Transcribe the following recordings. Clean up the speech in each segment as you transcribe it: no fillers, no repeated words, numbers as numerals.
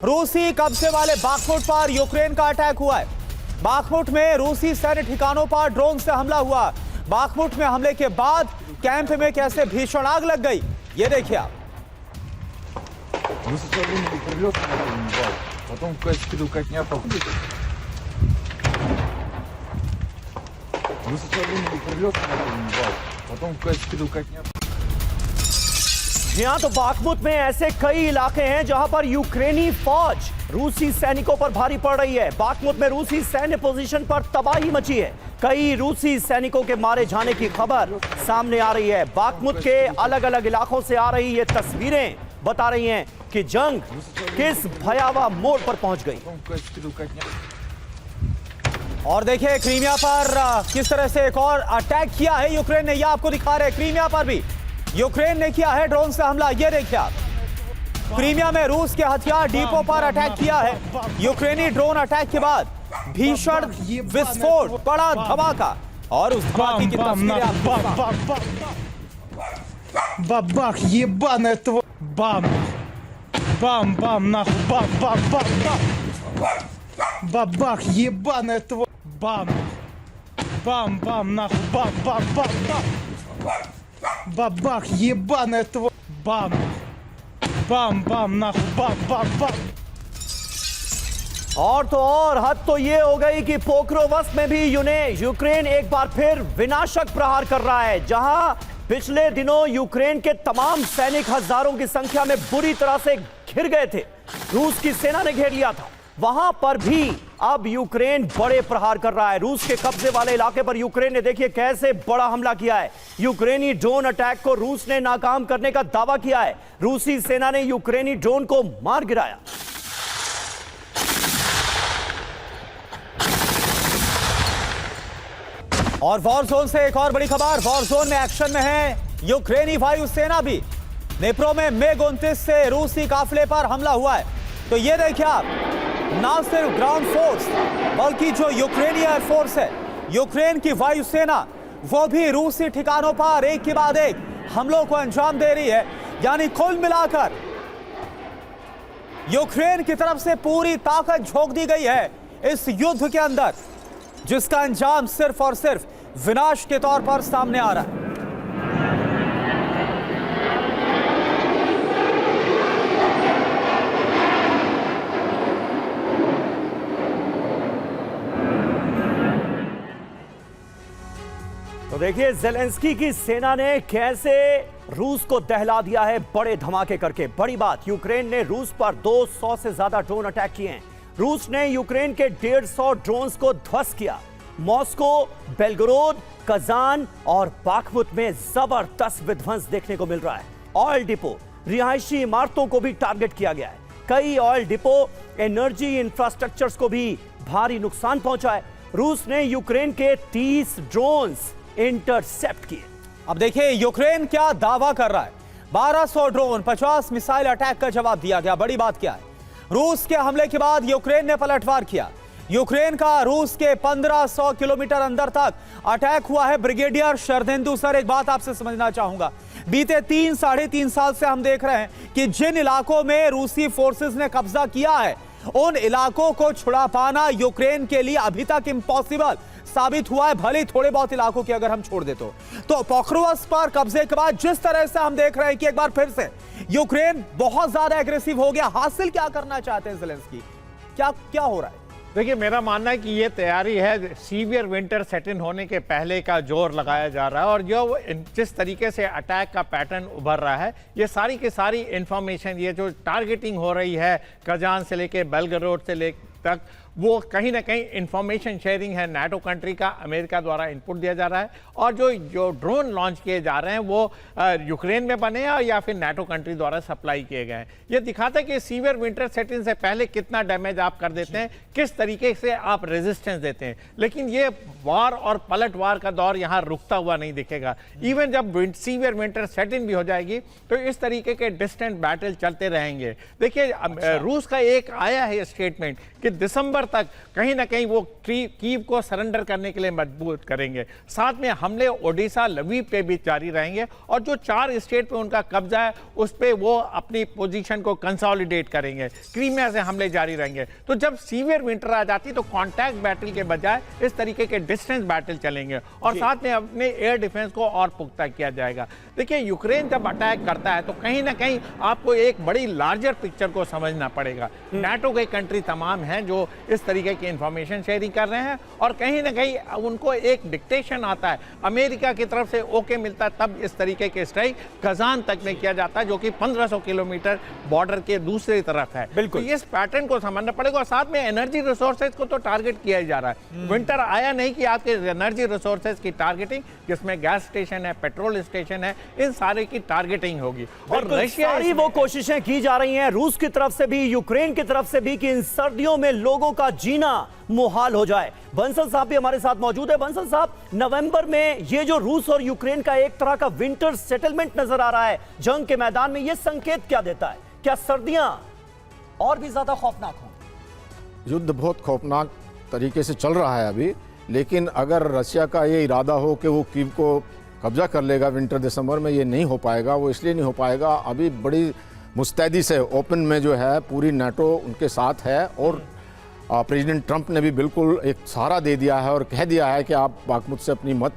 रूसी कब्जे वाले बाखमुट पर यूक्रेन का अटैक हुआ है। बाखमुट में रूसी सैन्य ठिकानों पर ड्रोन से हमला हुआ। बाखमुट में हमले के बाद कैंप में कैसे भीषण आग लग गई, ये देखिए आप। यहाँ तो बाखमुट में ऐसे कई इलाके हैं जहां पर यूक्रेनी फौज रूसी सैनिकों पर भारी पड़ रही है। बाखमुट में रूसी सैन्य पोजीशन पर तबाही मची है। कई रूसी सैनिकों के मारे जाने की खबर सामने आ रही है। बाखमुट के अलग अलग इलाकों से आ रही ये तस्वीरें बता रही हैं कि जंग किस भयावह मोड़ पर पहुंच गई। और देखिए क्रीमिया पर किस तरह से एक और अटैक किया है यूक्रेन ने, ये आपको दिखा रहे हैं। क्रीमिया पर भी यूक्रेन ने किया है ड्रोन से हमला, ये देखिए आप। क्रीमिया में रूस के हथियार डिपो पर अटैक किया है। यूक्रेनी ड्रोन अटैक के बाद भीषण विस्फोट, बड़ा धमाका, और उस धमाके की तस्वीरें आप Бабах, ебаная тварь! Бам! Бам, бам, нахуй! Бам, бам, бам, бам! Бабах, ебаная тварь! Бам! Бам, бам, нахуй! Бам, бам, бам, бам! Бабах, ебаная тварь! Бам! Бам, бам, нахуй! Бам, бам, бам! और तो और हद तो ये हो गई कि पोक्रोवस्क में भी यूक्रेन एक बार फिर विनाशक प्रहार कर रहा है। जहां पिछले दिनों यूक्रेन के तमाम सैनिक हजारों की संख्या में बुरी तरह से घिर गए थे, रूस की सेना ने घेर लिया था, वहां पर भी अब यूक्रेन बड़े प्रहार कर रहा है। रूस के कब्जे वाले इलाके पर यूक्रेन ने देखिए कैसे बड़ा हमला किया है। यूक्रेनी ड्रोन अटैक को रूस ने नाकाम करने का दावा किया है। रूसी सेना ने यूक्रेनी ड्रोन को मार गिराया। और वॉर जोन से एक और बड़ी खबर। वॉर जोन में एक्शन में है यूक्रेनी वायुसेना भी। नेप्रो में MiG-29 से रूसी काफिले पर हमला हुआ है। तो ये देखिए आप, ना सिर्फ ग्राउंड फोर्स बल्कि जो यूक्रेनी एयरफोर्स है, यूक्रेन की वायुसेना, वो भी रूसी ठिकानों पर एक के बाद एक हमलों को अंजाम दे रही है। यानी कुल मिलाकर यूक्रेन की तरफ से पूरी ताकत झोंक दी गई है इस युद्ध के अंदर, जिसका अंजाम सिर्फ और सिर्फ विनाश के तौर पर सामने आ रहा है। तो देखिए ज़ेलेंस्की की सेना ने कैसे रूस को दहला दिया है बड़े धमाके करके। बड़ी बात, यूक्रेन ने रूस पर 200 से ज्यादा ड्रोन अटैक किए हैं। रूस ने यूक्रेन के 150 ड्रोन्स को ध्वस्त किया। मॉस्को, बेलगोरोद, कजान और बाखमुट में जबरदस्त विध्वंस देखने को मिल रहा है। ऑयल डिपो, रिहायशी इमारतों को भी टारगेट किया गया है। कई ऑयल डिपो, एनर्जी इंफ्रास्ट्रक्चर्स को भी भारी नुकसान पहुंचा है। रूस ने यूक्रेन के 30 ड्रोन्स इंटरसेप्ट किए। अब देखिए यूक्रेन क्या दावा कर रहा है। 1200 ड्रोन, 50 मिसाइल अटैक का जवाब दिया गया। बड़ी बात क्या है, रूस के हमले के बाद यूक्रेन ने पलटवार किया। यूक्रेन का रूस के 1500 किलोमीटर अंदर तक अटैक हुआ है। ब्रिगेडियर शरदेंदु सर, एक बात आपसे समझना चाहूंगा। बीते 3-3.5 साल से हम देख रहे हैं कि जिन इलाकों में रूसी फोर्सेस ने कब्जा किया है, उन इलाकों को छुड़ा पाना यूक्रेन के लिए अभी तक इम्पॉसिबल साबित हुआ है। भले थोड़े बहुत इलाकों की अगर हम छोड़ दे तो पोक्रोवस्क पर कब्जे के बाद जिस तरह से हम देख रहे हैं कि एक बार फिर से यूक्रेन बहुत ज्यादा एग्रेसिव हो गया। हासिल क्या करना चाहते हैं ज़ेलेंस्की, क्या हो रहा है? देखिए, मेरा मानना है कि ये तैयारी है सीवियर विंटर सेट इन होने के पहले का जोर लगाया जा रहा है। और जो जिस तरीके से अटैक का पैटर्न उभर रहा है, ये सारी की सारी इंफॉर्मेशन, ये जो टारगेटिंग हो रही है कजान से लेके बेलगोरोद से ले तक, वो कहीं ना कहीं इंफॉर्मेशन शेयरिंग है। नाटो कंट्री का अमेरिका द्वारा इनपुट दिया जा रहा है। और जो ड्रोन लॉन्च किए जा रहे हैं वो यूक्रेन में बने हैं या फिर नाटो कंट्री द्वारा सप्लाई किए गए हैं। ये दिखाता है कि सीवियर विंटर सेट इन से पहले कितना डैमेज आप कर देते हैं, किस तरीके से आप रेजिस्टेंस देते हैं। लेकिन ये वार और पलटवार का दौर यहाँ रुकता हुआ नहीं दिखेगा। इवन जब सीवियर विंटर सेट इन भी हो जाएगी तो इस तरीके के डिस्टेंट बैटल चलते रहेंगे। देखिए रूस का एक आया है स्टेटमेंट कि दिसंबर तक कहीं ना कहीं वो कीव को सरेंडर करने के लिए मजबूर करेंगे। साथ में हमले ओडिशा लवीव पे भी जारी रहेंगे और जो 4 स्टेट पे उनका कब्जा है उस पे वो अपनी पोजीशन को कंसोलिडेट करेंगे। क्रीमिया से हमले जारी रहेंगे। तो जब सीवियर विंटर आ जाती तो कॉन्टैक्ट बैटल के बजाय इस तरीके के डिस्टेंस बैटल चलेंगे और साथ में अपने एयर डिफेंस को और पुख्ता किया जाएगा। देखिए, यूक्रेन जब अटैक करता है तो कहीं ना कहीं आपको एक बड़ी लार्जर पिक्चर को समझना पड़ेगा। नाटो के कंट्री तमाम हैं जो इस तरीके की इंफॉर्मेशन शेयरिंग कर रहे हैं और कहीं ना कहीं उनको एक डिक्टेशन आता है, अमेरिका की तरफ से ओके मिलता है, तब इस तरीके के स्ट्राइक कजान तक में किया जाता है जो कि 1500 किलोमीटर बॉर्डर के दूसरी तरफ है। बिल्कुल, तो इस पैटर्न को समझना पड़ेगा और साथ में एनर्जी रिसोर्सेज को तो टारगेट किया ही जा रहा है। विंटर आया नहीं कि आपके एनर्जी रिसोर्सेज की टारगेटिंग, जिसमें गैस स्टेशन है, पेट्रोल स्टेशन है, इन सारे की टारगेटिंग होगी। और रशिया सारी वो कोशिशें की जा रही हैं रूस की तरफ से भी, यूक्रेन की तरफ से भी, कि इन सर्दियों में लोगों का जीना मुहाल हो जाए। बंसल साहब भी हमारे साथ मौजूद है। बंसल साहब, नवंबर में ये जो रूस और यूक्रेन का एक तरह का विंटर सेटलमेंट नजर आ रहा है जंग के मैदान में, ये संकेत क्या देता है? क्या सर्दियां और भी ज्यादा खौफनाक होंगी? युद्ध बहुत खौफनाक तरीके से चल रहा है अभी, लेकिन अगर रशिया का ये इरादा हो कि वो कीव को कब्जा कर लेगा विंटर दिसंबर में, ये नहीं हो पाएगा। वो इसलिए नहीं हो पाएगा, अभी बड़ी मुस्तैदी से ओपन में जो है पूरी नाटो उनके साथ है और प्रेसिडेंट ट्रंप ने भी बिल्कुल एक सहारा दे दिया है और कह दिया है कि आप बाखमुत से अपनी मत,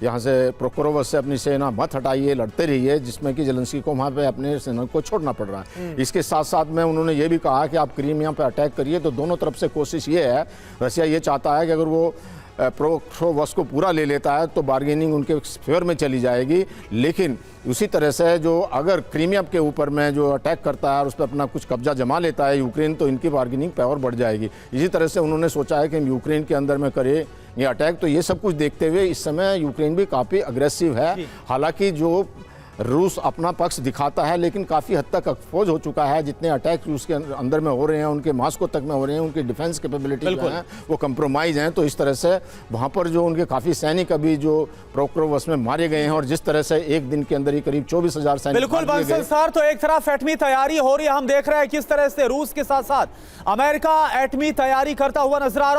यहाँ से प्रोकोरोवस से अपनी सेना मत हटाइए, लड़ते रहिए, जिसमें कि जेलेंस्की को वहाँ पे अपने सेना को छोड़ना पड़ रहा है। इसके साथ साथ में उन्होंने ये भी कहा कि आप क्रीमिया पे अटैक करिए। तो दोनों तरफ से कोशिश ये है, रशिया ये चाहता है कि अगर वो प्रोकोरोवस को पूरा ले लेता है तो बार्गेनिंग उनके फेवर में चली जाएगी, लेकिन उसी तरह से जो अगर क्रीमिया के ऊपर में जो अटैक करता है और उस पर अपना कुछ कब्जा जमा लेता है यूक्रेन, तो इनकी बार्गेनिंग पावर बढ़ जाएगी। इसी तरह से उन्होंने सोचा है कि हम यूक्रेन के अंदर में करें ये अटैक। तो ये सब कुछ देखते हुए इस समय यूक्रेन भी काफ़ी अग्रेसिव है। हालांकि जो रूस अपना पक्ष दिखाता है, लेकिन काफ़ी हद तक एक्सपोज हो चुका है। जितने अटैक रूस के अंदर में हो रहे हैं, उनके मास्को तक में हो रहे हैं, उनकी डिफेंस कैपेबिलिटी जो है वो कंप्रोमाइज़ हैं। तो इस तरह से वहाँ पर जो उनके काफ़ी सैनिक अभी जो प्रोकोरोवस में मारे गए हैं और जिस तरह से एक दिन के अंदर ही करीब 24,000 सैनिक। बिल्कुल बंसल सर, तो एक तरफ एटमी तैयारी हो रही है, हम देख रहे हैं किस तरह से रूस के साथ साथ अमेरिका एटमी तैयारी करता हुआ नजर आ रहा है।